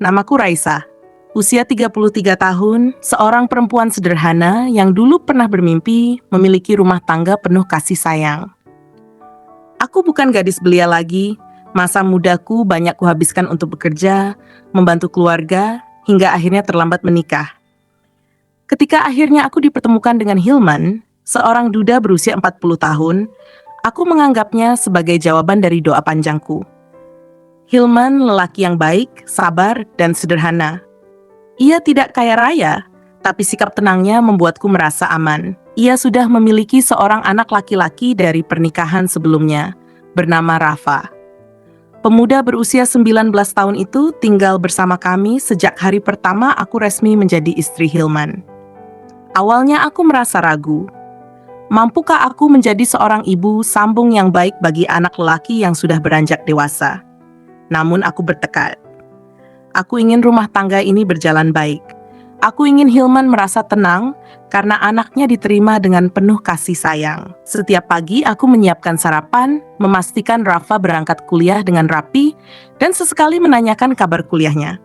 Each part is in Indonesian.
namaku Raisa. Usia 33 tahun, seorang perempuan sederhana yang dulu pernah bermimpi memiliki rumah tangga penuh kasih sayang. Aku bukan gadis belia lagi, masa mudaku banyak kuhabiskan untuk bekerja, membantu keluarga, hingga akhirnya terlambat menikah. Ketika akhirnya aku dipertemukan dengan Hilman, seorang duda berusia 40 tahun, aku menganggapnya sebagai jawaban dari doa panjangku. Hilman lelaki yang baik, sabar, dan sederhana. Ia tidak kaya raya, tapi sikap tenangnya membuatku merasa aman. Ia sudah memiliki seorang anak laki-laki dari pernikahan sebelumnya, bernama Rafa. Pemuda berusia 19 tahun itu tinggal bersama kami sejak hari pertama aku resmi menjadi istri Hilman. Awalnya aku merasa ragu. Mampukah aku menjadi seorang ibu sambung yang baik bagi anak lelaki yang sudah beranjak dewasa? Namun aku bertekad. Aku ingin rumah tangga ini berjalan baik. Aku ingin Hilman merasa tenang karena anaknya diterima dengan penuh kasih sayang. Setiap pagi aku menyiapkan sarapan, memastikan Rafa berangkat kuliah dengan rapi, dan sesekali menanyakan kabar kuliahnya.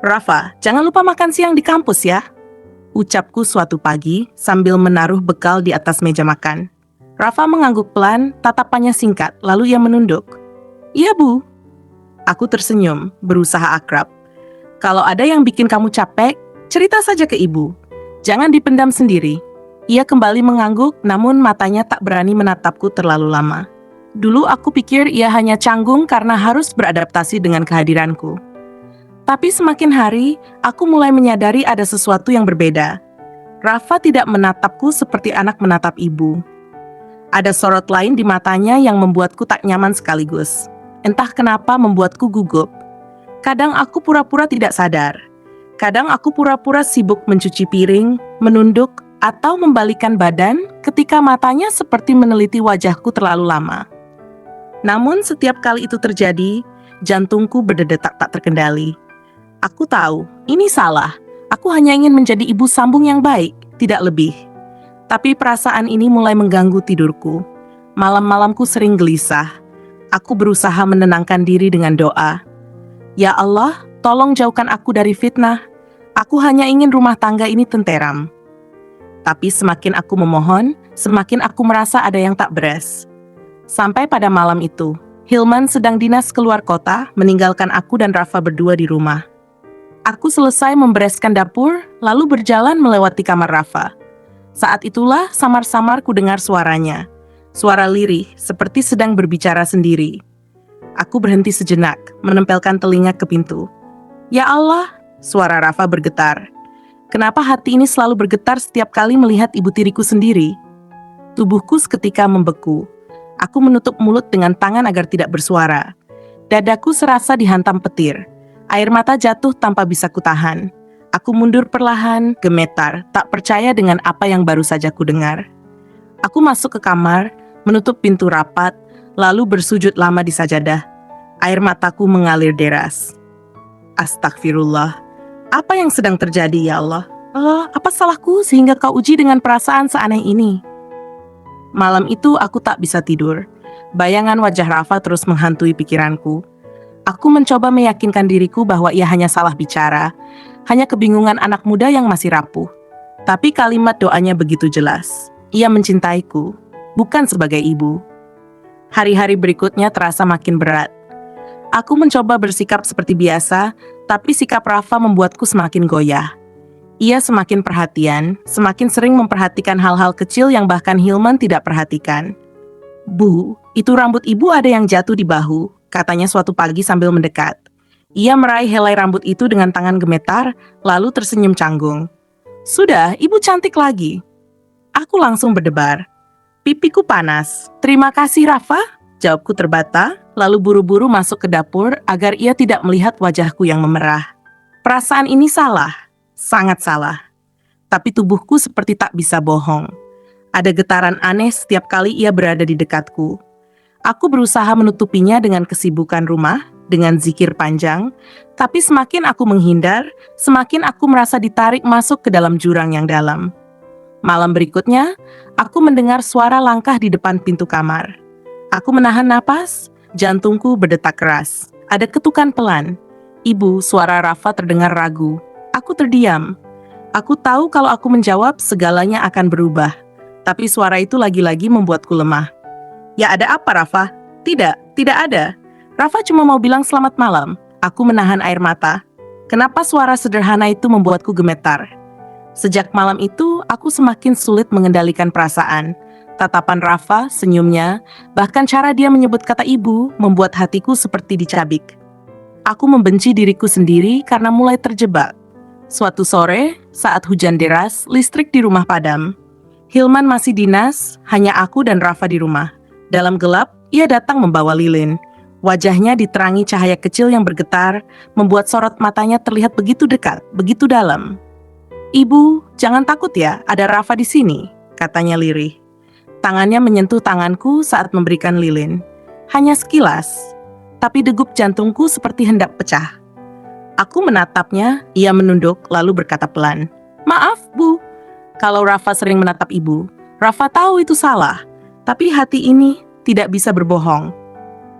"Rafa, jangan lupa makan siang di kampus ya," ucapku suatu pagi sambil menaruh bekal di atas meja makan. Rafa mengangguk pelan, tatapannya singkat, lalu ia menunduk. "Iya, Bu." Aku tersenyum, berusaha akrab. "Kalau ada yang bikin kamu capek, cerita saja ke ibu. Jangan dipendam sendiri." Ia kembali mengangguk, namun matanya tak berani menatapku terlalu lama. Dulu aku pikir ia hanya canggung karena harus beradaptasi dengan kehadiranku. Tapi semakin hari, aku mulai menyadari ada sesuatu yang berbeda. Rafa tidak menatapku seperti anak menatap ibu. Ada sorot lain di matanya yang membuatku tak nyaman sekaligus. Entah kenapa membuatku gugup. Kadang aku pura-pura tidak sadar. Kadang aku pura-pura sibuk mencuci piring, menunduk, atau membalikkan badan ketika matanya seperti meneliti wajahku terlalu lama. Namun setiap kali itu terjadi, jantungku berdetak tak terkendali. Aku tahu, ini salah. Aku hanya ingin menjadi ibu sambung yang baik, tidak lebih. Tapi perasaan ini mulai mengganggu tidurku. Malam-malamku sering gelisah. Aku berusaha menenangkan diri dengan doa. Ya Allah, tolong jauhkan aku dari fitnah. Aku hanya ingin rumah tangga ini tenteram. Tapi semakin aku memohon, semakin aku merasa ada yang tak beres. Sampai pada malam itu, Hilman sedang dinas keluar kota, meninggalkan aku dan Rafa berdua di rumah. Aku selesai membereskan dapur, lalu berjalan melewati kamar Rafa. Saat itulah samar-samar ku dengar suaranya. Suara lirih, seperti sedang berbicara sendiri. Aku berhenti sejenak, menempelkan telinga ke pintu. Ya Allah, suara Rafa bergetar. Kenapa hati ini selalu bergetar setiap kali melihat ibu tiriku sendiri? Tubuhku seketika membeku. Aku menutup mulut dengan tangan agar tidak bersuara. Dadaku serasa dihantam petir. Air mata jatuh tanpa bisa kutahan. Aku mundur perlahan, gemetar, tak percaya dengan apa yang baru saja kudengar. Aku masuk ke kamar, menutup pintu rapat, lalu bersujud lama di sajadah. Air mataku mengalir deras. Astagfirullah. Apa yang sedang terjadi ya Allah? Apa salahku sehingga kau uji dengan perasaan seaneh ini? Malam itu aku tak bisa tidur. Bayangan wajah Rafa terus menghantui pikiranku. Aku mencoba meyakinkan diriku bahwa ia hanya salah bicara, hanya kebingungan anak muda yang masih rapuh. Tapi kalimat doanya begitu jelas. Ia mencintaiku, bukan sebagai ibu. Hari-hari berikutnya terasa makin berat. Aku mencoba bersikap seperti biasa, tapi sikap Rafa membuatku semakin goyah. Ia semakin perhatian, semakin sering memperhatikan hal-hal kecil yang bahkan Hilman tidak perhatikan. "Bu, itu rambut ibu ada yang jatuh di bahu," katanya suatu pagi sambil mendekat. Ia meraih helai rambut itu dengan tangan gemetar, lalu tersenyum canggung. "Sudah, ibu cantik lagi." Aku langsung berdebar. "Pipiku panas." "Terima kasih, Rafa," jawabku terbata, lalu buru-buru masuk ke dapur agar ia tidak melihat wajahku yang memerah. Perasaan ini salah, sangat salah. Tapi tubuhku seperti tak bisa bohong. Ada getaran aneh setiap kali ia berada di dekatku. Aku berusaha menutupinya dengan kesibukan rumah, dengan zikir panjang, tapi semakin aku menghindar, semakin aku merasa ditarik masuk ke dalam jurang yang dalam. Malam berikutnya, aku mendengar suara langkah di depan pintu kamar. Aku menahan napas, jantungku berdetak keras. Ada ketukan pelan. Ibu, suara Rafa terdengar ragu. Aku terdiam. Aku tahu kalau aku menjawab, segalanya akan berubah. Tapi suara itu lagi-lagi membuatku lemah. Ya ada apa, Rafa? Tidak, tidak ada. Rafa cuma mau bilang selamat malam. Aku menahan air mata. Kenapa suara sederhana itu membuatku gemetar? Sejak malam itu, aku semakin sulit mengendalikan perasaan. Tatapan Rafa, senyumnya, bahkan cara dia menyebut kata ibu, membuat hatiku seperti dicabik. Aku membenci diriku sendiri karena mulai terjebak. Suatu sore, saat hujan deras, listrik di rumah padam. Hilman masih dinas, hanya aku dan Rafa di rumah. Dalam gelap, ia datang membawa lilin. Wajahnya diterangi cahaya kecil yang bergetar, membuat sorot matanya terlihat begitu dekat, begitu dalam. "Ibu, jangan takut ya, ada Rafa di sini," katanya lirih. Tangannya menyentuh tanganku saat memberikan lilin. Hanya sekilas, tapi degup jantungku seperti hendak pecah. Aku menatapnya, ia menunduk lalu berkata pelan, "Maaf, Bu." Kalau Rafa sering menatap ibu, Rafa tahu itu salah, tapi hati ini tidak bisa berbohong.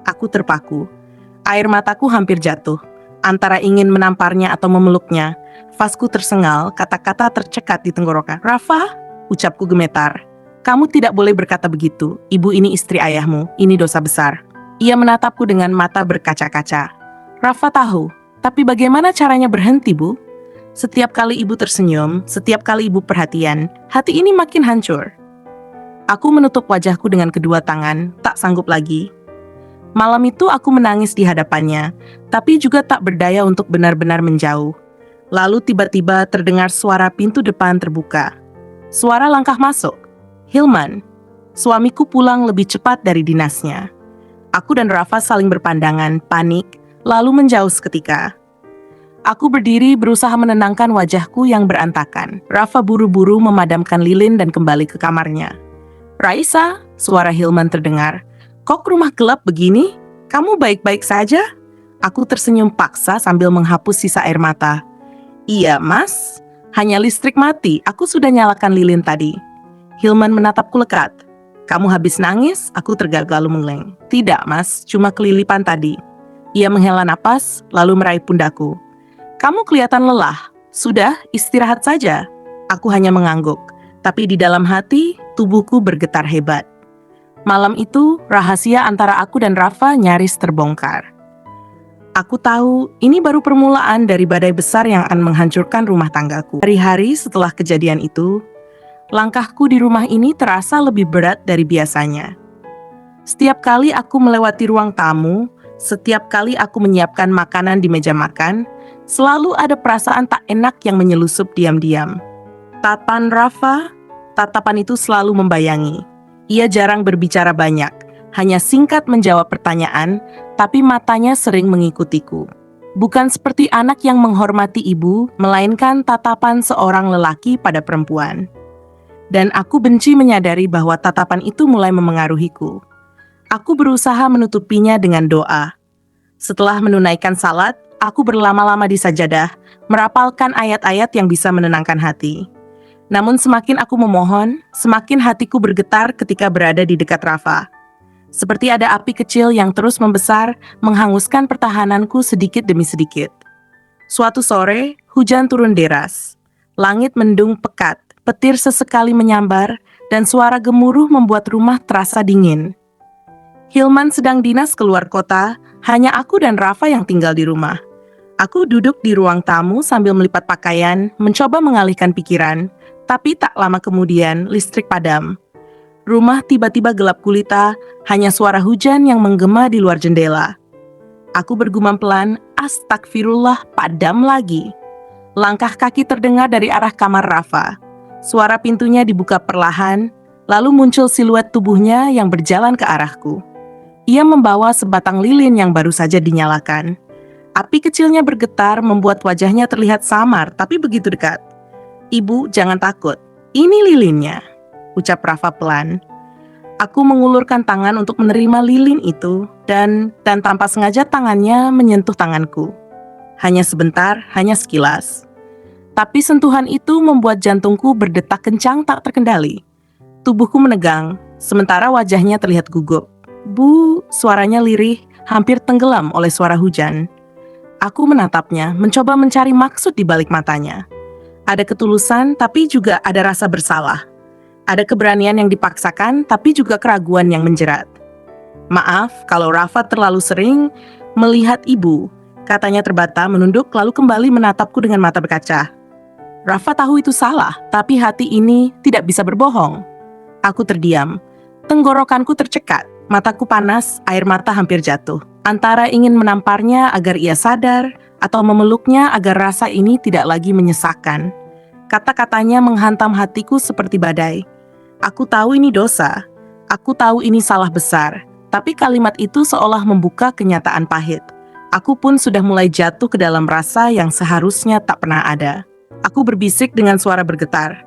Aku terpaku. Air mataku hampir jatuh. Antara ingin menamparnya atau memeluknya, fasku tersengal, kata-kata tercekat di tenggorokan. "Rafa," ucapku gemetar. "Kamu tidak boleh berkata begitu. Ibu ini istri ayahmu, ini dosa besar." Ia menatapku dengan mata berkaca-kaca. Rafa tahu. Tapi bagaimana caranya berhenti, Bu? Setiap kali ibu tersenyum, setiap kali ibu perhatian, hati ini makin hancur. Aku menutup wajahku dengan kedua tangan, tak sanggup lagi. Malam itu aku menangis di hadapannya, tapi juga tak berdaya untuk benar-benar menjauh. Lalu tiba-tiba terdengar suara pintu depan terbuka. Suara langkah masuk. Hilman, suamiku pulang lebih cepat dari dinasnya. Aku dan Rafa saling berpandangan, panik, lalu menjauh seketika. Aku berdiri berusaha menenangkan wajahku yang berantakan. Rafa buru-buru memadamkan lilin dan kembali ke kamarnya. "Raisa," suara Hilman terdengar. "Kok rumah gelap begini? Kamu baik-baik saja?" Aku tersenyum paksa sambil menghapus sisa air mata. "Iya, Mas. Hanya listrik mati. Aku sudah nyalakan lilin tadi." Hilman menatapku lekat. "Kamu habis nangis?" Aku tergagap lalu mengeleng. "Tidak, Mas. Cuma kelilipan tadi." Ia menghela napas, lalu meraih pundakku. "Kamu kelihatan lelah. Sudah, istirahat saja." Aku hanya mengangguk, tapi di dalam hati, tubuhku bergetar hebat. Malam itu, rahasia antara aku dan Rafa nyaris terbongkar. Aku tahu ini baru permulaan dari badai besar yang akan menghancurkan rumah tanggaku. Hari-hari setelah kejadian itu, langkahku di rumah ini terasa lebih berat dari biasanya. Setiap kali aku melewati ruang tamu, setiap kali aku menyiapkan makanan di meja makan, selalu ada perasaan tak enak yang menyelusup diam-diam. Tatapan itu selalu membayangi. Ia jarang berbicara banyak, hanya singkat menjawab pertanyaan, tapi matanya sering mengikutiku. Bukan seperti anak yang menghormati ibu, melainkan tatapan seorang lelaki pada perempuan. Dan aku benci menyadari bahwa tatapan itu mulai memengaruhiku. Aku berusaha menutupinya dengan doa. Setelah menunaikan salat, aku berlama-lama di sajadah, merapalkan ayat-ayat yang bisa menenangkan hati. Namun semakin aku memohon, semakin hatiku bergetar ketika berada di dekat Rafa. Seperti ada api kecil yang terus membesar, menghanguskan pertahananku sedikit demi sedikit. Suatu sore, hujan turun deras. Langit mendung pekat, petir sesekali menyambar, dan suara gemuruh membuat rumah terasa dingin. Hilman sedang dinas keluar kota, hanya aku dan Rafa yang tinggal di rumah. Aku duduk di ruang tamu sambil melipat pakaian, mencoba mengalihkan pikiran, tapi tak lama kemudian listrik padam. Rumah tiba-tiba gelap gulita, hanya suara hujan yang menggema di luar jendela. Aku bergumam pelan, "Astagfirullah, padam lagi." Langkah kaki terdengar dari arah kamar Rafa. Suara pintunya dibuka perlahan, lalu muncul siluet tubuhnya yang berjalan ke arahku. Ia membawa sebatang lilin yang baru saja dinyalakan. Api kecilnya bergetar membuat wajahnya terlihat samar, tapi begitu dekat. "Ibu, jangan takut. Ini lilinnya," ucap Rafa pelan. Aku mengulurkan tangan untuk menerima lilin itu, dan tanpa sengaja tangannya menyentuh tanganku. Hanya sebentar, hanya sekilas. Tapi sentuhan itu membuat jantungku berdetak kencang tak terkendali. Tubuhku menegang, sementara wajahnya terlihat gugup. "Bu," suaranya lirih, hampir tenggelam oleh suara hujan. Aku menatapnya, mencoba mencari maksud di balik matanya. Ada ketulusan, tapi juga ada rasa bersalah. Ada keberanian yang dipaksakan, tapi juga keraguan yang menjerat. Maaf kalau Rafa terlalu sering melihat ibu, katanya terbata menunduk lalu kembali menatapku dengan mata berkaca. Rafa tahu itu salah, tapi hati ini tidak bisa berbohong. Aku terdiam. Tenggorokanku tercekat, mataku panas, air mata hampir jatuh. Antara ingin menamparnya agar ia sadar, atau memeluknya agar rasa ini tidak lagi menyesakan. Kata-katanya menghantam hatiku seperti badai. Aku tahu ini dosa. Aku tahu ini salah besar. Tapi kalimat itu seolah membuka kenyataan pahit. Aku pun sudah mulai jatuh ke dalam rasa yang seharusnya tak pernah ada. Aku berbisik dengan suara bergetar.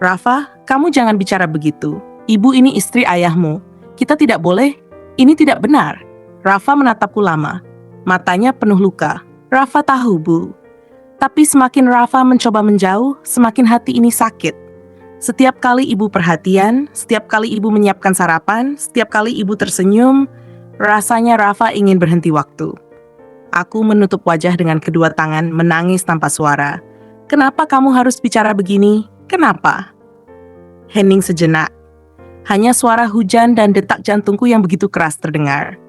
Rafa, kamu jangan bicara begitu. Ibu ini istri ayahmu. Kita tidak boleh. Ini tidak benar. Rafa menatapku lama. Matanya penuh luka. Rafa tahu, Bu. Tapi semakin Rafa mencoba menjauh, semakin hati ini sakit. Setiap kali ibu perhatian, setiap kali ibu menyiapkan sarapan, setiap kali ibu tersenyum, rasanya Rafa ingin berhenti waktu. Aku menutup wajah dengan kedua tangan, menangis tanpa suara. Kenapa kamu harus bicara begini? Kenapa? Hening sejenak. Hanya suara hujan dan detak jantungku yang begitu keras terdengar.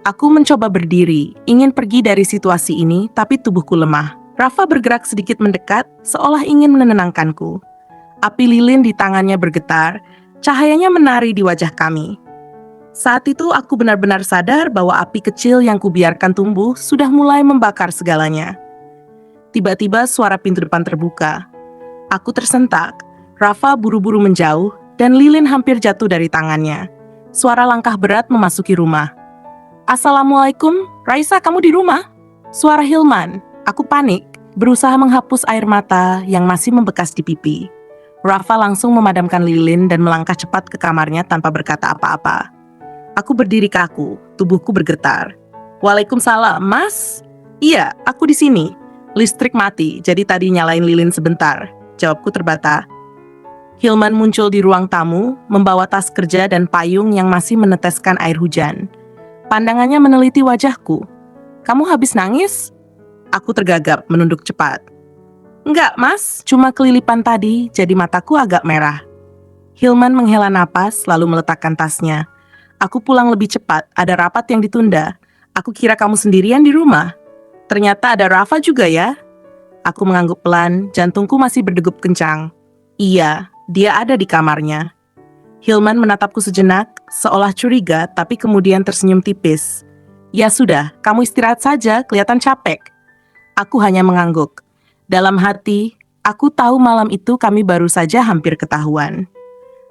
Aku mencoba berdiri, ingin pergi dari situasi ini, tapi tubuhku lemah. Rafa bergerak sedikit mendekat, seolah ingin menenangkanku. Api lilin di tangannya bergetar, cahayanya menari di wajah kami. Saat itu aku benar-benar sadar bahwa api kecil yang kubiarkan tumbuh sudah mulai membakar segalanya. Tiba-tiba suara pintu depan terbuka. Aku tersentak, Rafa buru-buru menjauh, dan lilin hampir jatuh dari tangannya. Suara langkah berat memasuki rumah. Assalamualaikum, Raisa, kamu di rumah? Suara Hilman. Aku panik, berusaha menghapus air mata yang masih membekas di pipi. Rafa langsung memadamkan lilin dan melangkah cepat ke kamarnya tanpa berkata apa-apa. Aku berdiri kaku, tubuhku bergetar. Waalaikumsalam, Mas? Iya, aku di sini. Listrik mati, jadi tadi nyalain lilin sebentar. Jawabku terbata. Hilman muncul di ruang tamu, membawa tas kerja dan payung yang masih meneteskan air hujan. Pandangannya meneliti wajahku. Kamu habis nangis? Aku tergagap, menunduk cepat. Enggak, Mas, cuma kelilipan tadi, jadi mataku agak merah. Hilman menghela napas, lalu meletakkan tasnya. Aku pulang lebih cepat, ada rapat yang ditunda. Aku kira kamu sendirian di rumah. Ternyata ada Rafa juga ya. Aku mengangguk pelan, jantungku masih berdegup kencang. Iya, dia ada di kamarnya. Hilman menatapku sejenak, seolah curiga, tapi kemudian tersenyum tipis. Ya sudah, kamu istirahat saja, kelihatan capek. Aku hanya mengangguk. Dalam hati, aku tahu malam itu kami baru saja hampir ketahuan.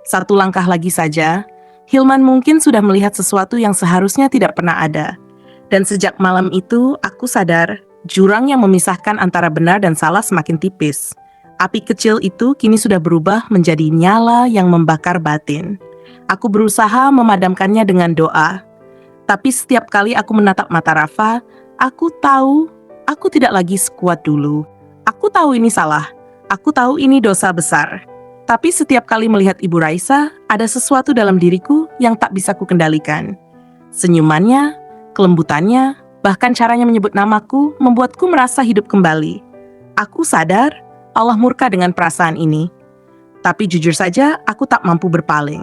Satu langkah lagi saja, Hilman mungkin sudah melihat sesuatu yang seharusnya tidak pernah ada. Dan sejak malam itu, aku sadar, jurang yang memisahkan antara benar dan salah semakin tipis. Api kecil itu kini sudah berubah menjadi nyala yang membakar batin. Aku berusaha memadamkannya dengan doa. Tapi setiap kali aku menatap mata Rafa, aku tahu aku tidak lagi sekuat dulu. Aku tahu ini salah. Aku tahu ini dosa besar. Tapi setiap kali melihat Ibu Raisa, ada sesuatu dalam diriku yang tak bisa kukendalikan. Senyumannya, kelembutannya, bahkan caranya menyebut namaku membuatku merasa hidup kembali. Aku sadar Allah murka dengan perasaan ini. Tapi jujur saja, aku tak mampu berpaling.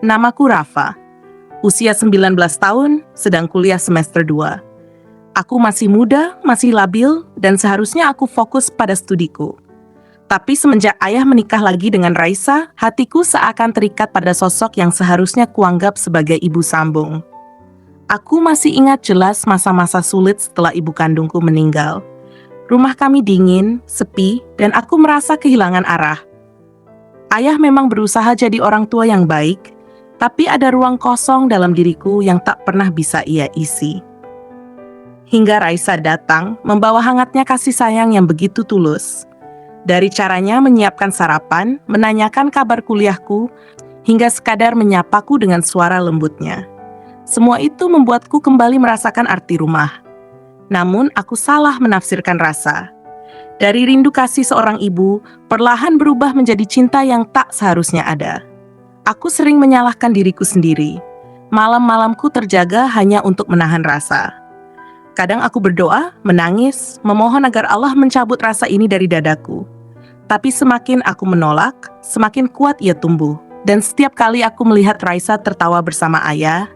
Namaku Rafa. Usia 19 tahun, sedang kuliah semester 2. Aku masih muda, masih labil, dan seharusnya aku fokus pada studiku. Tapi semenjak ayah menikah lagi dengan Raisa, hatiku seakan terikat pada sosok yang seharusnya kuanggap sebagai ibu sambung. Aku masih ingat jelas masa-masa sulit setelah ibu kandungku meninggal. Rumah kami dingin, sepi, dan aku merasa kehilangan arah. Ayah memang berusaha jadi orang tua yang baik, tapi ada ruang kosong dalam diriku yang tak pernah bisa ia isi. Hingga Raisa datang, membawa hangatnya kasih sayang yang begitu tulus. Dari caranya menyiapkan sarapan, menanyakan kabar kuliahku, hingga sekadar menyapaku dengan suara lembutnya. Semua itu membuatku kembali merasakan arti rumah. Namun aku salah menafsirkan rasa. Dari rindu kasih seorang ibu, perlahan berubah menjadi cinta yang tak seharusnya ada. Aku sering menyalahkan diriku sendiri. Malam-malamku terjaga hanya untuk menahan rasa. Kadang aku berdoa, menangis, memohon agar Allah mencabut rasa ini dari dadaku. Tapi semakin aku menolak, semakin kuat ia tumbuh. Dan setiap kali aku melihat Raisa tertawa bersama ayah,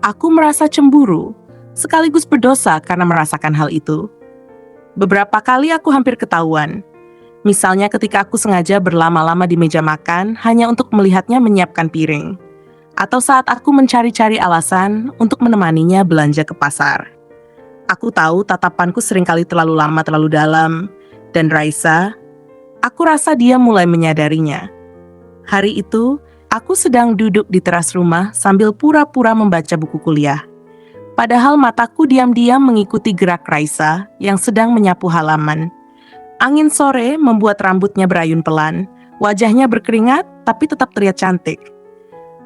aku merasa cemburu, sekaligus berdosa karena merasakan hal itu. Beberapa kali aku hampir ketahuan. Misalnya ketika aku sengaja berlama-lama di meja makan hanya untuk melihatnya menyiapkan piring. Atau saat aku mencari-cari alasan untuk menemaninya belanja ke pasar. Aku tahu tatapanku seringkali terlalu lama terlalu dalam. Dan Raisa, aku rasa dia mulai menyadarinya. Hari itu, aku sedang duduk di teras rumah sambil pura-pura membaca buku kuliah. Padahal mataku diam-diam mengikuti gerak Raisa yang sedang menyapu halaman. Angin sore membuat rambutnya berayun pelan, wajahnya berkeringat tapi tetap terlihat cantik.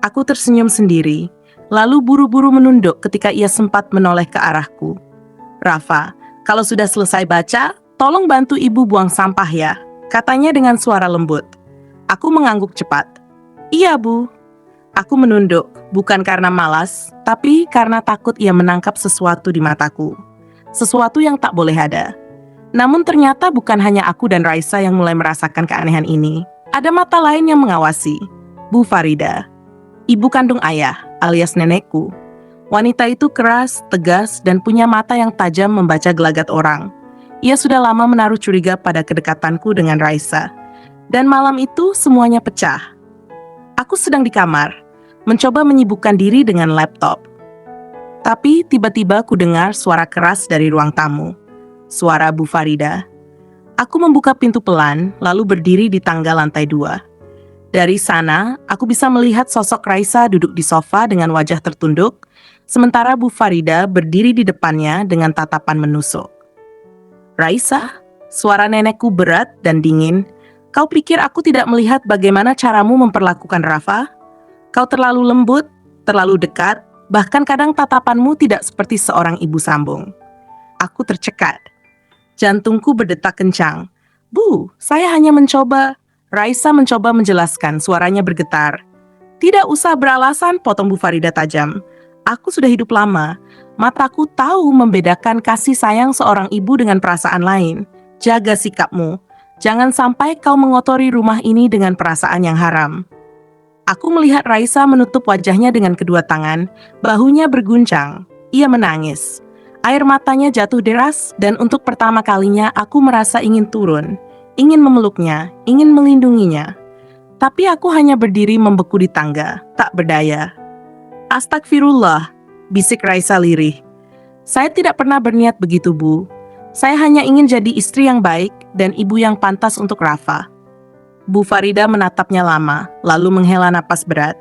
Aku tersenyum sendiri, lalu buru-buru menunduk ketika ia sempat menoleh ke arahku. "Rafa, kalau sudah selesai baca, tolong bantu ibu buang sampah ya," katanya dengan suara lembut. Aku mengangguk cepat. "Iya, Bu." Aku menunduk, bukan karena malas, tapi karena takut ia menangkap sesuatu di mataku. Sesuatu yang tak boleh ada. Namun ternyata bukan hanya aku dan Raisa yang mulai merasakan keanehan ini. Ada mata lain yang mengawasi. Bu Farida, ibu kandung ayah, alias nenekku. Wanita itu keras, tegas, dan punya mata yang tajam membaca gelagat orang. Ia sudah lama menaruh curiga pada kedekatanku dengan Raisa. Dan malam itu semuanya pecah. Aku sedang di kamar, mencoba menyibukkan diri dengan laptop. Tapi tiba-tiba ku dengar suara keras dari ruang tamu. Suara Bu Farida. Aku membuka pintu pelan, lalu berdiri di tangga lantai 2. Dari sana, aku bisa melihat sosok Raisa duduk di sofa dengan wajah tertunduk, sementara Bu Farida berdiri di depannya dengan tatapan menusuk. "Raisa," suara nenekku berat dan dingin, "kau pikir aku tidak melihat bagaimana caramu memperlakukan Rafa? Kau terlalu lembut, terlalu dekat, bahkan kadang tatapanmu tidak seperti seorang ibu sambung." Aku tercekat. Jantungku berdetak kencang. "Bu, saya hanya mencoba." Raisa mencoba menjelaskan, suaranya bergetar. "Tidak usah beralasan," potong Bu Farida tajam. "Aku sudah hidup lama. Mataku tahu membedakan kasih sayang seorang ibu dengan perasaan lain. Jaga sikapmu. Jangan sampai kau mengotori rumah ini dengan perasaan yang haram." Aku melihat Raisa menutup wajahnya dengan kedua tangan, bahunya berguncang. Ia menangis. Air matanya jatuh deras, dan untuk pertama kalinya aku merasa ingin turun, ingin memeluknya, ingin melindunginya. Tapi aku hanya berdiri membeku di tangga, tak berdaya. "Astagfirullah," bisik Raisa lirih. "Saya tidak pernah berniat begitu, Bu. Saya hanya ingin jadi istri yang baik dan ibu yang pantas untuk Rafa." Bu Farida menatapnya lama, lalu menghela napas berat.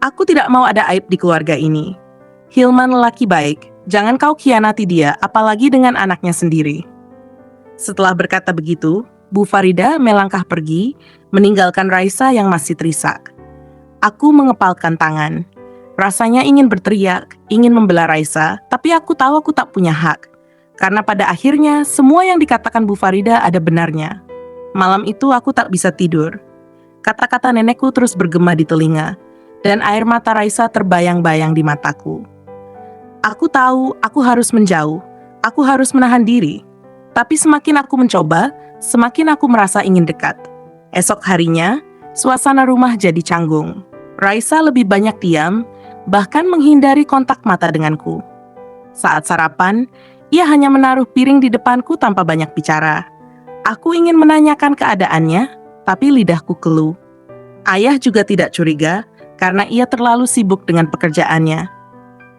"Aku tidak mau ada aib di keluarga ini. Hilman lelaki baik. Jangan kau khianati dia, apalagi dengan anaknya sendiri." Setelah berkata begitu, Bu Farida melangkah pergi, meninggalkan Raisa yang masih terisak. Aku mengepalkan tangan. Rasanya ingin berteriak, ingin membela Raisa, tapi aku tahu aku tak punya hak. Karena pada akhirnya, semua yang dikatakan Bu Farida ada benarnya. Malam itu aku tak bisa tidur. Kata-kata nenekku terus bergema di telinga, dan air mata Raisa terbayang-bayang di mataku. Aku tahu aku harus menjauh, aku harus menahan diri. Tapi semakin aku mencoba, semakin aku merasa ingin dekat. Esok harinya, suasana rumah jadi canggung. Raisa lebih banyak diam, bahkan menghindari kontak mata denganku. Saat sarapan, ia hanya menaruh piring di depanku tanpa banyak bicara. Aku ingin menanyakan keadaannya, tapi lidahku keluh. Ayah juga tidak curiga, karena ia terlalu sibuk dengan pekerjaannya.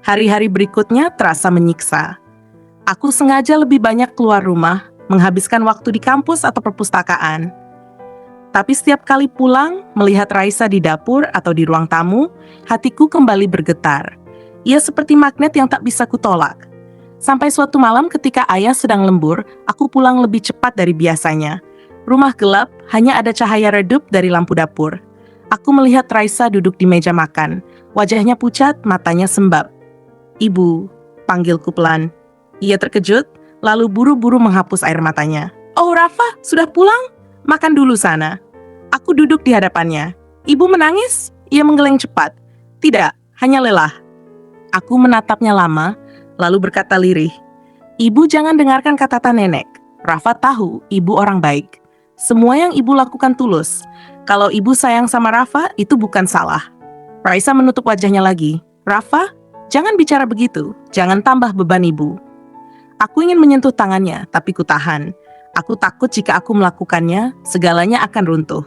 Hari-hari berikutnya terasa menyiksa. Aku sengaja lebih banyak keluar rumah, menghabiskan waktu di kampus atau perpustakaan. Tapi setiap kali pulang, melihat Raisa di dapur atau di ruang tamu, hatiku kembali bergetar. Ia seperti magnet yang tak bisa kutolak. Sampai suatu malam ketika ayah sedang lembur, aku pulang lebih cepat dari biasanya. Rumah gelap, hanya ada cahaya redup dari lampu dapur. Aku melihat Raisa duduk di meja makan. Wajahnya pucat, matanya sembab. "Ibu," panggilku pelan. Ia terkejut, lalu buru-buru menghapus air matanya. "Oh Rafa, sudah pulang? Makan dulu sana." Aku duduk di hadapannya. "Ibu menangis?" Ia menggeleng cepat. "Tidak, hanya lelah." Aku menatapnya lama, lalu berkata lirih, Ibu jangan dengarkan kata nenek. Rafa tahu ibu orang baik. Semua yang ibu lakukan tulus. Kalau ibu sayang sama Rafa, itu bukan salah. Raisa menutup wajahnya lagi. Rafa, jangan bicara begitu. Jangan tambah beban ibu. Aku ingin menyentuh tangannya, tapi kutahan. Aku takut jika aku melakukannya, segalanya akan runtuh.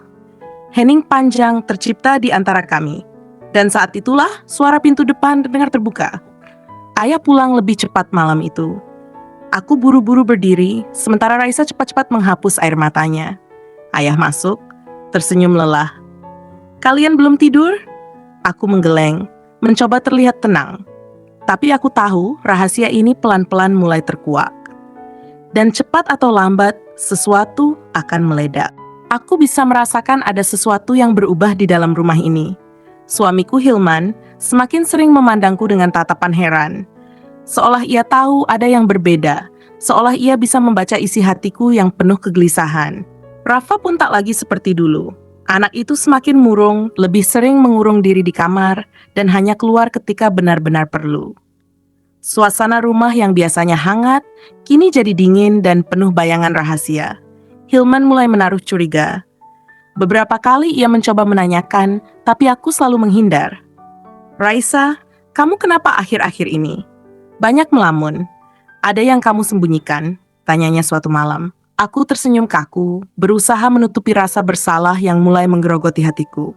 Hening panjang tercipta di antara kami. Dan saat itulah suara pintu depan terdengar terbuka. Ayah pulang lebih cepat malam itu. Aku buru-buru berdiri, sementara Raisa cepat-cepat menghapus air matanya. Ayah masuk, tersenyum lelah. Kalian belum tidur? Aku menggeleng, mencoba terlihat tenang. Tapi aku tahu rahasia ini pelan-pelan mulai terkuak. Dan cepat atau lambat, sesuatu akan meledak. Aku bisa merasakan ada sesuatu yang berubah di dalam rumah ini. Suamiku Hilman semakin sering memandangku dengan tatapan heran. Seolah ia tahu ada yang berbeda, seolah ia bisa membaca isi hatiku yang penuh kegelisahan. Rafa pun tak lagi seperti dulu. Anak itu semakin murung, lebih sering mengurung diri di kamar, dan hanya keluar ketika benar-benar perlu. Suasana rumah yang biasanya hangat, kini jadi dingin dan penuh bayangan rahasia. Hilman mulai menaruh curiga. Beberapa kali ia mencoba menanyakan, tapi aku selalu menghindar. Raisa, kamu kenapa akhir-akhir ini? Banyak melamun. Ada yang kamu sembunyikan? Tanyanya suatu malam. Aku tersenyum kaku, berusaha menutupi rasa bersalah yang mulai menggerogoti hatiku.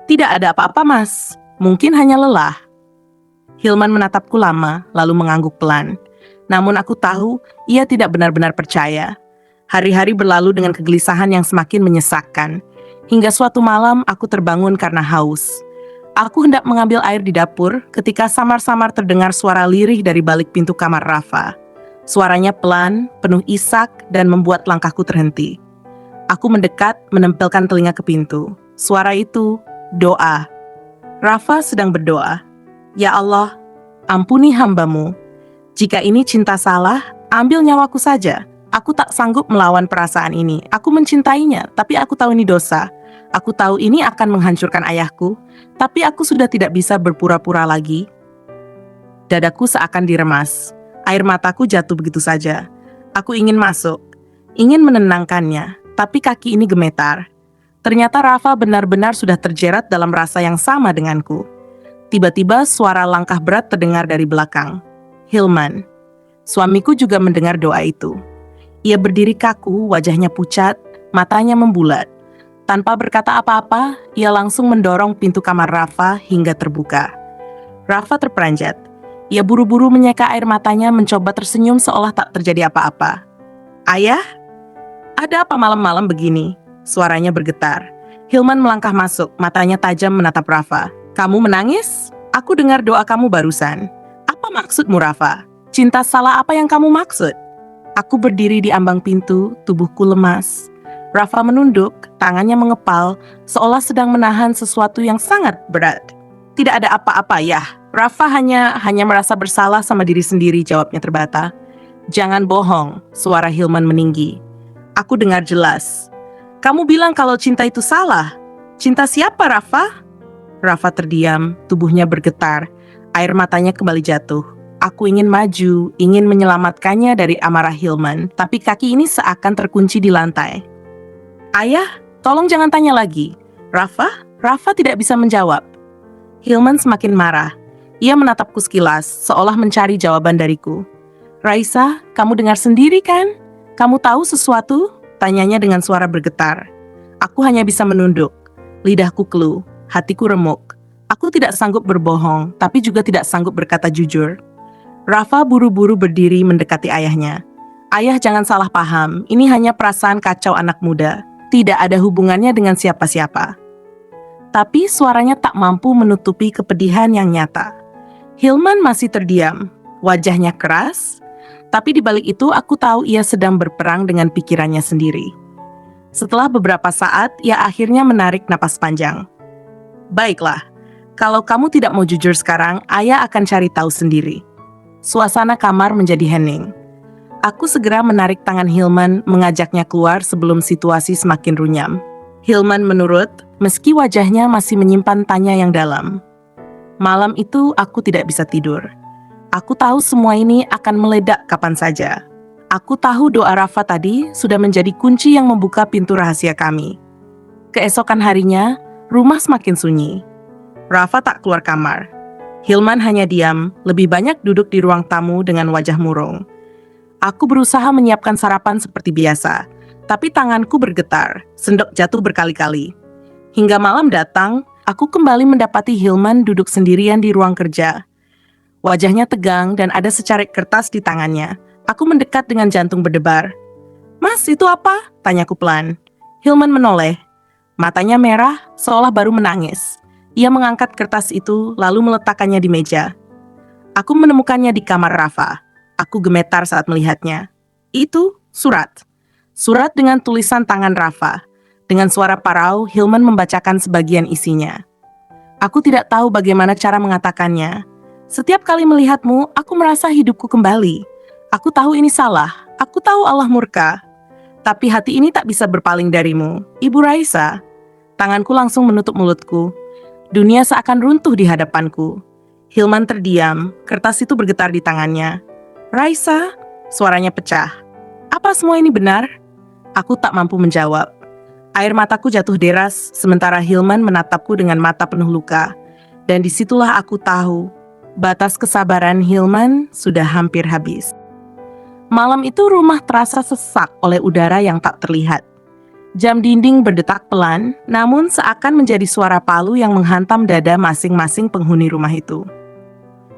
Tidak ada apa-apa, Mas. Mungkin hanya lelah. Hilman menatapku lama, lalu mengangguk pelan. Namun aku tahu, ia tidak benar-benar percaya. Hari-hari berlalu dengan kegelisahan yang semakin menyesakkan. Hingga suatu malam, aku terbangun karena haus. Aku hendak mengambil air di dapur ketika samar-samar terdengar suara lirih dari balik pintu kamar Rafa. Suaranya pelan, penuh isak, dan membuat langkahku terhenti. Aku mendekat, menempelkan telinga ke pintu. Suara itu, doa. Rafa sedang berdoa. Ya Allah, ampuni hamba-Mu. Jika ini cinta salah, ambil nyawaku saja. Aku tak sanggup melawan perasaan ini. Aku mencintainya, tapi aku tahu ini dosa. Aku tahu ini akan menghancurkan ayahku, tapi aku sudah tidak bisa berpura-pura lagi. Dadaku seakan diremas. Air mataku jatuh begitu saja. Aku ingin masuk, ingin menenangkannya, tapi kaki ini gemetar. Ternyata Rafa benar-benar sudah terjerat dalam rasa yang sama denganku. Tiba-tiba suara langkah berat terdengar dari belakang. Hilman. Suamiku juga mendengar doa itu. Ia berdiri kaku, wajahnya pucat, matanya membulat. Tanpa berkata apa-apa, ia langsung mendorong pintu kamar Rafa hingga terbuka. Rafa terperanjat. Ia buru-buru menyeka air matanya mencoba tersenyum seolah tak terjadi apa-apa. Ayah? Ada apa malam-malam begini? Suaranya bergetar. Hilman melangkah masuk, matanya tajam menatap Rafa. Kamu menangis? Aku dengar doa kamu barusan. Apa maksudmu, Rafa? Cinta salah apa yang kamu maksud? Aku berdiri di ambang pintu, tubuhku lemas. Rafa menunduk, tangannya mengepal, seolah sedang menahan sesuatu yang sangat berat. Tidak ada apa-apa, ya. Rafa hanya merasa bersalah sama diri sendiri, jawabnya terbata. Jangan bohong, suara Hilman meninggi. Aku dengar jelas. Kamu bilang kalau cinta itu salah. Cinta siapa, Rafa? Rafa terdiam, tubuhnya bergetar. Air matanya kembali jatuh. Aku ingin maju, ingin menyelamatkannya dari amarah Hilman, tapi kaki ini seakan terkunci di lantai. Ayah, tolong jangan tanya lagi. Rafa tidak bisa menjawab. Hilman semakin marah. Ia menatapku sekilas, seolah mencari jawaban dariku. Raisa, kamu dengar sendiri kan? Kamu tahu sesuatu? Tanyanya dengan suara bergetar. Aku hanya bisa menunduk. Lidahku keluh, hatiku remuk. Aku tidak sanggup berbohong, tapi juga tidak sanggup berkata jujur. Rafa buru-buru berdiri mendekati ayahnya. Ayah jangan salah paham, ini hanya perasaan kacau anak muda. Tidak ada hubungannya dengan siapa-siapa. Tapi suaranya tak mampu menutupi kepedihan yang nyata. Hilman masih terdiam, wajahnya keras, tapi di balik itu aku tahu ia sedang berperang dengan pikirannya sendiri. Setelah beberapa saat, ia akhirnya menarik napas panjang. Baiklah, kalau kamu tidak mau jujur sekarang, ayah akan cari tahu sendiri. Suasana kamar menjadi hening. Aku segera menarik tangan Hilman, mengajaknya keluar sebelum situasi semakin runyam. Hilman menurut, meski wajahnya masih menyimpan tanya yang dalam. Malam itu aku tidak bisa tidur. Aku tahu semua ini akan meledak kapan saja. Aku tahu doa Rafa tadi sudah menjadi kunci yang membuka pintu rahasia kami. Keesokan harinya, rumah semakin sunyi. Rafa tak keluar kamar. Hilman hanya diam, lebih banyak duduk di ruang tamu dengan wajah murung. Aku berusaha menyiapkan sarapan seperti biasa, tapi tanganku bergetar, sendok jatuh berkali-kali. Hingga malam datang, aku kembali mendapati Hilman duduk sendirian di ruang kerja. Wajahnya tegang dan ada secarik kertas di tangannya. Aku mendekat dengan jantung berdebar. "Mas, itu apa?" tanyaku pelan. Hilman menoleh. Matanya merah, seolah baru menangis. Ia mengangkat kertas itu, lalu meletakkannya di meja. Aku menemukannya di kamar Rafa. Aku gemetar saat melihatnya. Itu surat. Surat dengan tulisan tangan Rafa. Dengan suara parau, Hilman membacakan sebagian isinya. Aku tidak tahu bagaimana cara mengatakannya. Setiap kali melihatmu, aku merasa hidupku kembali. Aku tahu ini salah. Aku tahu Allah murka. Tapi hati ini tak bisa berpaling darimu, Ibu Raisa. Tanganku langsung menutup mulutku. Dunia seakan runtuh di hadapanku. Hilman terdiam, kertas itu bergetar di tangannya. "Raisa," suaranya pecah. "Apa semua ini benar?" Aku tak mampu menjawab. Air mataku jatuh deras, sementara Hilman menatapku dengan mata penuh luka. Dan disitulah aku tahu, batas kesabaran Hilman sudah hampir habis. Malam itu rumah terasa sesak oleh udara yang tak terlihat. Jam dinding berdetak pelan, namun seakan menjadi suara palu yang menghantam dada masing-masing penghuni rumah itu.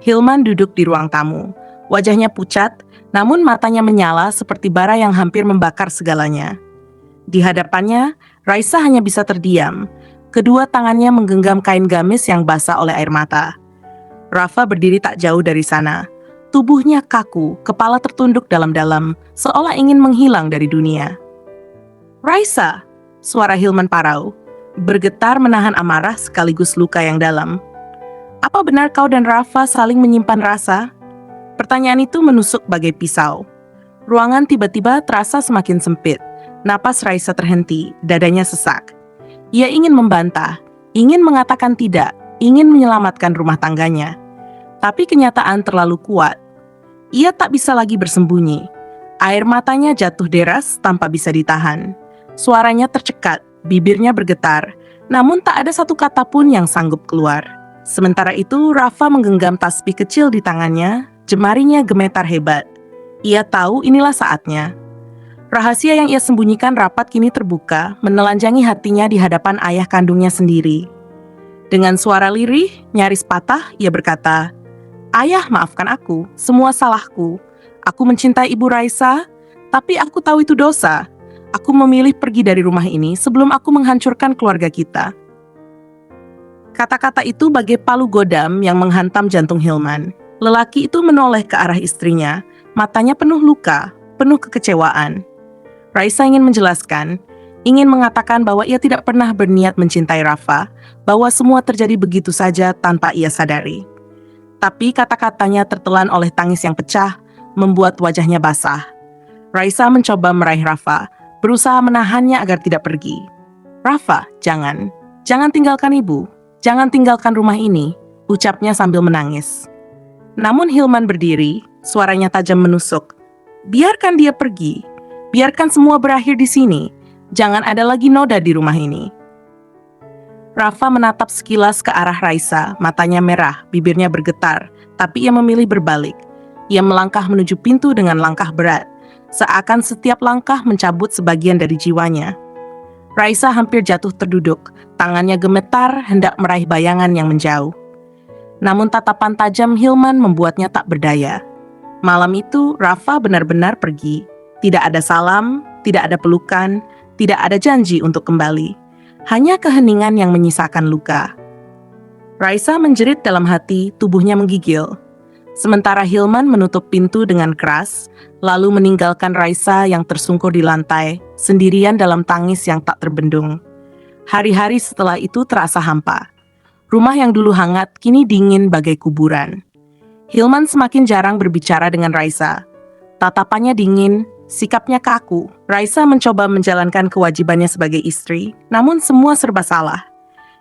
Hilman duduk di ruang tamu. Wajahnya pucat, namun matanya menyala seperti bara yang hampir membakar segalanya. Di hadapannya, Raisa hanya bisa terdiam. Kedua tangannya menggenggam kain gamis yang basah oleh air mata. Rafa berdiri tak jauh dari sana. Tubuhnya kaku, kepala tertunduk dalam-dalam, seolah ingin menghilang dari dunia. "Raisa," suara Hilman parau, bergetar menahan amarah sekaligus luka yang dalam. "Apa benar kau dan Rafa saling menyimpan rasa?" Pertanyaan itu menusuk bagai pisau. Ruangan tiba-tiba terasa semakin sempit. Napas Raisa terhenti, dadanya sesak. Ia ingin membantah, ingin mengatakan tidak, ingin menyelamatkan rumah tangganya. Tapi kenyataan terlalu kuat. Ia tak bisa lagi bersembunyi. Air matanya jatuh deras tanpa bisa ditahan. Suaranya tercekat, bibirnya bergetar, namun tak ada satu kata pun yang sanggup keluar. Sementara itu, Rafa menggenggam tasbih kecil di tangannya, jemarinya gemetar hebat. Ia tahu inilah saatnya. Rahasia yang ia sembunyikan rapat kini terbuka, menelanjangi hatinya di hadapan ayah kandungnya sendiri. Dengan suara lirih, nyaris patah, ia berkata, "Ayah, maafkan aku, semua salahku. Aku mencintai Ibu Raisa, tapi aku tahu itu dosa. Aku memilih pergi dari rumah ini sebelum aku menghancurkan keluarga kita." Kata-kata itu bagai palu godam yang menghantam jantung Hilman. Lelaki itu menoleh ke arah istrinya, matanya penuh luka, penuh kekecewaan. Raisa ingin menjelaskan, ingin mengatakan bahwa ia tidak pernah berniat mencintai Rafa, bahwa semua terjadi begitu saja tanpa ia sadari. Tapi kata-katanya tertelan oleh tangis yang pecah, membuat wajahnya basah. Raisa mencoba meraih Rafa, berusaha menahannya agar tidak pergi. "Rafa, jangan tinggalkan ibu, jangan tinggalkan rumah ini," ucapnya sambil menangis. Namun Hilman berdiri, suaranya tajam menusuk. "Biarkan dia pergi, biarkan semua berakhir di sini, jangan ada lagi noda di rumah ini." Rafa menatap sekilas ke arah Raisa, matanya merah, bibirnya bergetar, tapi ia memilih berbalik. Ia melangkah menuju pintu dengan langkah berat, seakan setiap langkah mencabut sebagian dari jiwanya. Raisa hampir jatuh terduduk, tangannya gemetar hendak meraih bayangan yang menjauh. Namun tatapan tajam Hilman membuatnya tak berdaya. Malam itu, Rafa benar-benar pergi. Tidak ada salam, tidak ada pelukan, tidak ada janji untuk kembali. Hanya keheningan yang menyisakan luka. Raisa menjerit dalam hati, tubuhnya menggigil. Sementara Hilman menutup pintu dengan keras, lalu meninggalkan Raisa yang tersungkur di lantai, sendirian dalam tangis yang tak terbendung. Hari-hari setelah itu terasa hampa. Rumah yang dulu hangat kini dingin bagai kuburan. Hilman semakin jarang berbicara dengan Raisa. Tatapannya dingin, sikapnya kaku. Raisa mencoba menjalankan kewajibannya sebagai istri, namun semua serba salah.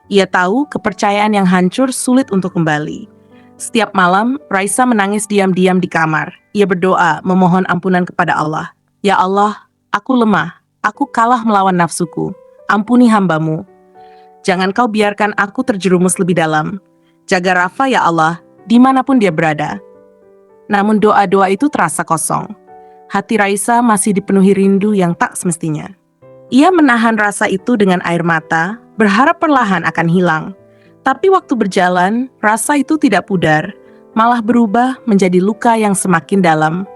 Ia tahu kepercayaan yang hancur sulit untuk kembali. Setiap malam, Raisa menangis diam-diam di kamar. Ia berdoa, memohon ampunan kepada Allah. Ya Allah, aku lemah. Aku kalah melawan nafsuku. Ampuni hamba-Mu. Jangan Kau biarkan aku terjerumus lebih dalam. Jaga Rafa ya Allah, dimanapun dia berada. Namun doa-doa itu terasa kosong. Hati Raisa masih dipenuhi rindu yang tak semestinya. Ia menahan rasa itu dengan air mata, berharap perlahan akan hilang. Tapi waktu berjalan, rasa itu tidak pudar, malah berubah menjadi luka yang semakin dalam.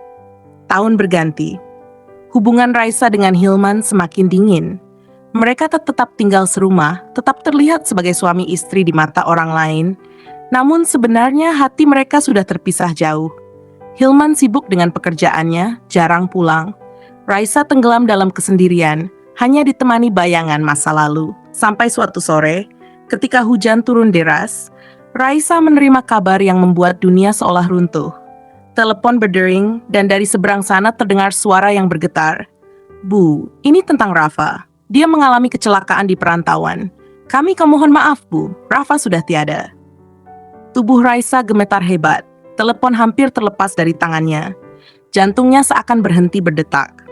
Tahun berganti. Hubungan Raisa dengan Hilman semakin dingin. Mereka tetap tinggal serumah, tetap terlihat sebagai suami istri di mata orang lain. Namun sebenarnya hati mereka sudah terpisah jauh. Hilman sibuk dengan pekerjaannya, jarang pulang. Raisa tenggelam dalam kesendirian, hanya ditemani bayangan masa lalu. Sampai suatu sore, ketika hujan turun deras, Raisa menerima kabar yang membuat dunia seolah runtuh. Telepon berdering dan dari seberang sana terdengar suara yang bergetar. Bu, ini tentang Rafa. Dia mengalami kecelakaan di perantauan. Kami mohon maaf, Bu. Rafa sudah tiada. Tubuh Raisa gemetar hebat. Telepon hampir terlepas dari tangannya. Jantungnya seakan berhenti berdetak.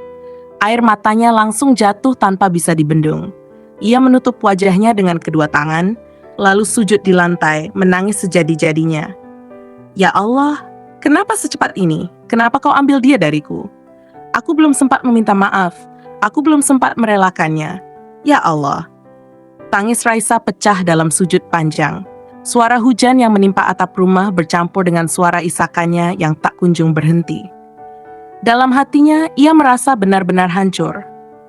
Air matanya langsung jatuh tanpa bisa dibendung. Ia menutup wajahnya dengan kedua tangan, lalu sujud di lantai, menangis sejadi-jadinya. Ya Allah, kenapa secepat ini? Kenapa Kau ambil dia dariku? Aku belum sempat meminta maaf. Aku belum sempat merelakannya. Ya Allah. Tangis Raisa pecah dalam sujud panjang. Suara hujan yang menimpa atap rumah bercampur dengan suara isakannya yang tak kunjung berhenti. Dalam hatinya, ia merasa benar-benar hancur.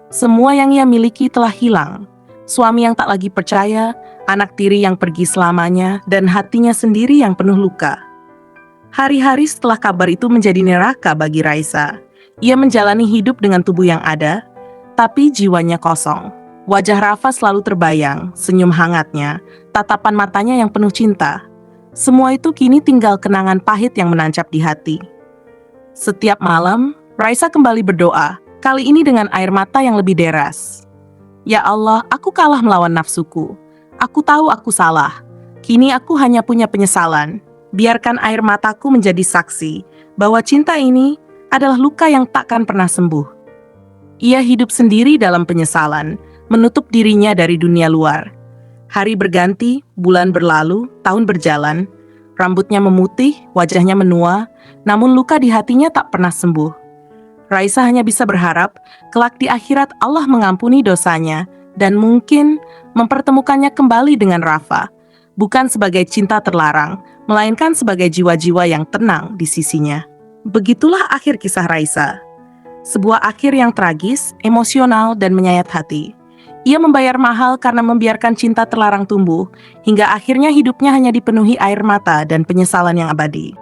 Semua yang ia miliki telah hilang. Suami yang tak lagi percaya, anak tiri yang pergi selamanya, dan hatinya sendiri yang penuh luka. Hari-hari setelah kabar itu menjadi neraka bagi Raisa. Ia menjalani hidup dengan tubuh yang ada, tapi jiwanya kosong. Wajah Rafa selalu terbayang, senyum hangatnya, tatapan matanya yang penuh cinta. Semua itu kini tinggal kenangan pahit yang menancap di hati. Setiap malam, Raisa kembali berdoa, kali ini dengan air mata yang lebih deras. Ya Allah, aku kalah melawan nafsuku. Aku tahu aku salah. Kini aku hanya punya penyesalan. Biarkan air mataku menjadi saksi bahwa cinta ini adalah luka yang takkan pernah sembuh. Ia hidup sendiri dalam penyesalan, menutup dirinya dari dunia luar. Hari berganti, bulan berlalu, tahun berjalan. Rambutnya memutih, wajahnya menua, namun luka di hatinya tak pernah sembuh. Raisa hanya bisa berharap, kelak di akhirat Allah mengampuni dosanya, dan mungkin mempertemukannya kembali dengan Rafa, bukan sebagai cinta terlarang, melainkan sebagai jiwa-jiwa yang tenang di sisinya. Begitulah akhir kisah Raisa. Sebuah akhir yang tragis, emosional, dan menyayat hati. Ia membayar mahal karena membiarkan cinta terlarang tumbuh, hingga akhirnya hidupnya hanya dipenuhi air mata dan penyesalan yang abadi.